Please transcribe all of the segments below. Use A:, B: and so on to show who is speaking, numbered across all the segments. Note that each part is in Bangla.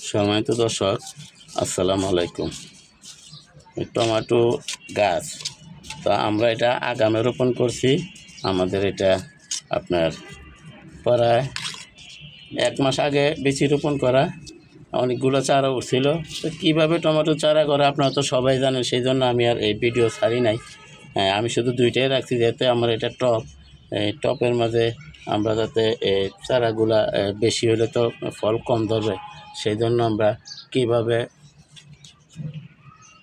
A: সম্মানিত দর্শক, আসসালামু আলাইকুম। টমেটো গাছ তো আমরা এটা আগামে রোপণ করছি। আমাদের এটা আপনার প্রায় 1 মাস আগে বেশি রোপণ করা, অনেকগুলো চারা উঠছিল। তো কীভাবে টমেটো চারা করে আপনারা তো সবাই জানেন, সেই জন্য আমি আর এই ভিডিও ছাড়ি নাই। আমি শুধু দুইটাই রাখছি, যাতে আমার এটা টপ, এই টপের মাঝে আমরা যাতে চারাগুলা বেশি হলে তো ফল কম ধরবে, সেই জন্য আমরা কীভাবে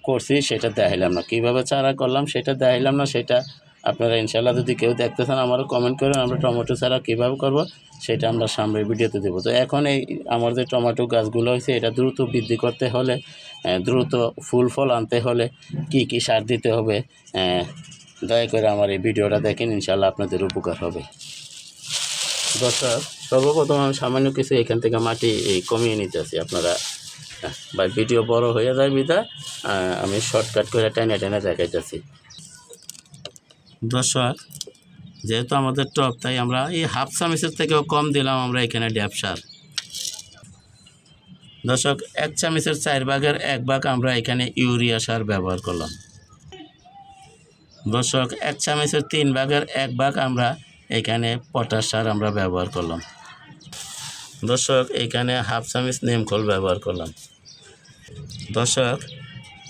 A: করছি সেটা দেখাইলাম না, কীভাবে চারা করলাম সেটা দেখাইলাম না। সেটা আপনারা ইনশাল্লাহ যদি কেউ দেখতে চান আমারও কমেন্ট করেন, আমরা টমেটো চারা কীভাবে করব সেটা আমরা সামনের ভিডিওতে দেবো। তো এখন এই আমার যে টমেটো গাছগুলো হয়েছে, এটা দ্রুত বৃদ্ধি করতে হলে, দ্রুত ফুল ফল আনতে হলে কি কি সার দিতে হবে, দয়া করে আমার এই ভিডিওটা দেখেন, ইনশাল্লাহ আপনাদের উপকার হবে। দর্শক, সর্বপ্রথম আমি সামান্য কিছু এখান থেকে মাটি কমিয়ে নিতে আছি। আপনারা বা ভিডিও বড় হয়ে যায় বিধায় আমি শর্টকাট করে টেনে টেনে দেখাইতেছি। দর্শক, যেহেতু আমাদের টপ, তাই আমরা এই হাফ চামচের থেকেও কম দিলাম আমরা এখানে ড্যাপ সার। দর্শক, 1 চামচের 4 ভাগের 1 ভাগ আমরা এখানে ইউরিয়া সার ব্যবহার করলাম। দর্শক, 1 চামচের 3 ভাগের 1 ভাগ আমরা এখানে পটাশ সার আমরা ব্যবহার করলাম। দর্শক, এখানে হাফ চামচ নিমখোল ব্যবহার করলাম। দর্শক,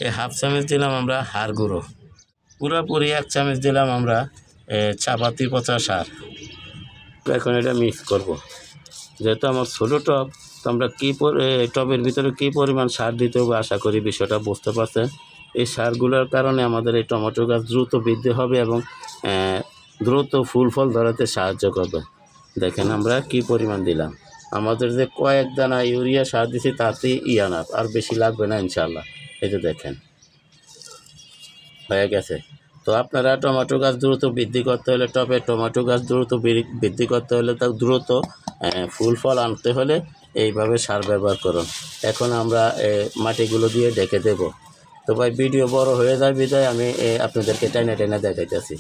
A: এই হাফ চামচ দিলাম আমরা হাড় গুঁড়ো। পুরোপুরি 1 চামচ দিলাম আমরা চাপাতি পচা সার। এখন এটা মিক্স করব। যেহেতু আমার ছোটো টব, তো আমরা টবের ভিতরে কী পরিমাণ সার দিতে হবে আশা করি বিষয়টা বুঝতে পারছেন। এই সারগুলোর কারণে আমাদের এই টমেটো গাছ দ্রুত বৃদ্ধি হবে এবং দ্রুত ফুল ফল ধরাতে সাহায্য করবে। দেখেন আমরা কি পরিমাণ দিলাম। আমাদের যে কয়েক দানা ইউরিয়া সার দিছি তাতেই ইয়ানাফ, আর বেশি লাগবে না ইনশাল্লাহ। এই যে দেখেন হয়ে গেছে। তো আপনারা টমেটো গাছ দ্রুত বৃদ্ধি করতে হলে, টবে টমেটো গাছ দ্রুত বৃদ্ধি করতে হলে, তা দ্রুত ফুল ফল আনতে হলে এইভাবে সার ব্যবহার করুন। এখন আমরা মাটিগুলো দিয়ে ঢেকে দেব। তো ভাই ভিডিও বড় হয়ে যায় বিধায় আমি আপনাদেরকে টেনে টেনে দেখাইতেছি।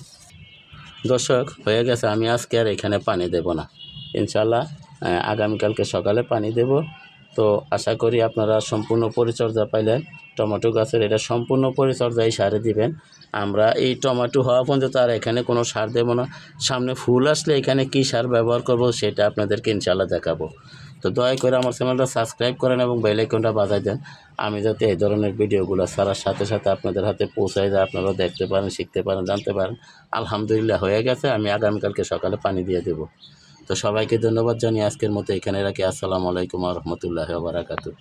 A: দর্শক, হয়ে গেছে। আমি আজকে আর এখানে পানি দেব না, ইনশাল্লাহ আগামীকালকে সকালে পানি দেব। তো আশা করি আপনারা সম্পূর্ণ পরিচর্যা পাইলেন টমেটো গাছের। এটা সম্পূর্ণ পরিচর্যাই সারে দিবেন। আমরা এই টমেটো হওয়া পর্যন্ত আর এখানে কোনো সার দেব না। সামনে ফুল আসলে এখানে কি সার ব্যবহার করব সেটা আপনাদেরকে ইনশাল্লাহ দেখাবো। তো দয়া করে আমার চ্যানেলটা সাবস্ক্রাইব করেন এবং বেল আইকনটা বাজায় দেন, আমি যাতে এই ধরনের ভিডিওগুলো ছাড়ার সাথে সাথে আপনাদের হাতে পৌঁছায় যায়, আপনারাও দেখতে পারেন, শিখতে পারেন, জানতে পারেন। আলহামদুলিল্লাহ হয়ে গেছে। আমি আগামীকালকে সকালে পানি দিয়ে দেব। তো সবাইকে ধন্যবাদ জানিয়ে আজকের মতো এখানে রাখি। আসসালামু আলাইকুম ওয়া রাহমাতুল্লাহি ওয়া বারাকাতুহু।